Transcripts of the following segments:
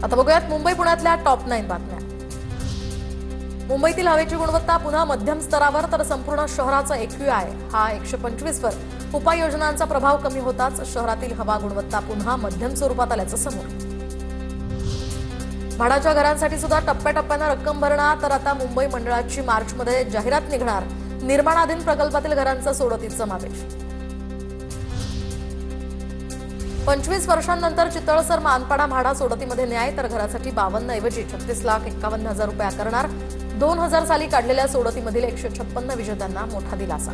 आता बघूयात मुंबई पुण्यातल्या टॉप 9 बातम्या। मुंबईतील हवेची गुणवत्ता पुन्हा मध्यम स्तरावर तर संपूर्ण शहराचा AQI हा 125 वर। उपाययोजनांचा प्रभाव कमी होताच शहरातील हवा गुणवत्ता पुन्हा मध्यम स्वरूपात आल्याचं समोर। भाड्याच्या घरांसाठी सुद्धा टप्प्याटप्प्याने रक्कम भरणार तर आता मुंबई मंडळाची मार्चमध्ये जाहिरात निघणार। निर्माणाधीन प्रकल्पातील घरांचा सोडतीत समावेश। 25 वर्षांनंतर चितळसर मानपाडा म्हाडा सोडतीमध्ये न्याय तर घरासाठी 52 ऐवजी 36,51,000 रुपये आकारणार। 2000 साली काढलेल्या सोडतीमधील 156 विजेत्यांना मोठा दिलासा।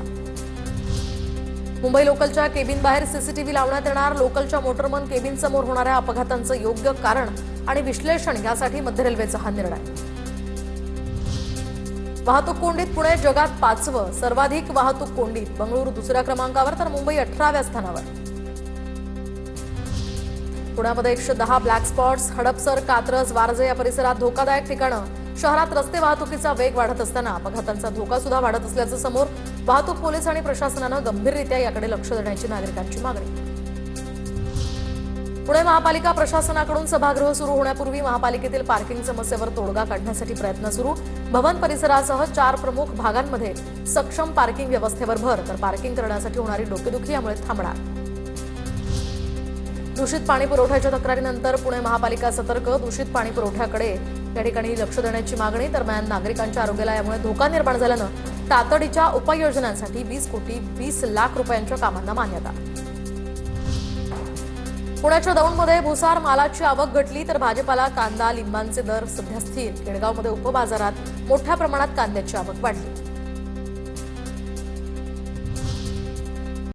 मुंबई लोकलच्या केबिन बाहेर सीसीटीव्ही लावण्यात येणार। लोकलच्या मोटरमन केबिन समोर होणाऱ्या अपघातांचं योग्य कारण आणि विश्लेषण यासाठी मध्य रेल्वेचा हा निर्णय। वाहतूक कोंडीत पुणे जगात 5वं। सर्वाधिक वाहतूक कोंडीत बंगळुरू दुसऱ्या क्रमांकावर तर मुंबई 18व्या स्थानावर। पुण्यामध्ये 110 ब्लॅक स्पॉट्स। हडपसर, कात्रज, वारजे या परिसरात धोकादायक ठिकाणं। शहरात रस्ते वाहतुकीचा वेग वाढत असताना अपघातांचा धोका सुद्धा वाढत असल्याचं समोर। वाहतूक पोलीस आणि प्रशासनानं गंभीररित्या याकडे लक्ष देण्याची नागरिकांची मागणी। पुणे महापालिका प्रशासनाकडून सभागृह सुरू होण्यापूर्वी महापालिकेतील पार्किंग समस्येवर तोडगा काढण्यासाठी प्रयत्न सुरू। भवन परिसरासह 4 प्रमुख भागांमध्ये सक्षम पार्किंग व्यवस्थेवर भर तर पार्किंग करण्यासाठी होणारी डोकेदुखी यामुळे थांबणार। दूषित पाणी पुरवठ्याच्या तक्रारीनंतर पुणे महापालिका सतर्क। दूषित पाणी पुरवठ्याकडे या ठिकाणी लक्ष देण्याची मागणी। दरम्यान नागरिकांच्या आरोग्याला यामुळे धोका निर्माण झाल्यानं तातडीच्या उपाययोजनांसाठी 20 कोटी 20 लाख रुपयांच्या कामांना मान्यता। पुण्याच्या दौंडमध्ये भुसार मालाची आवक घटली तर भाजीपाला, कांदा, लिंबांचे दर सध्या स्थिर। केडगावमध्ये उपबाजारात मोठ्या प्रमाणात कांद्याची आवक वाढली।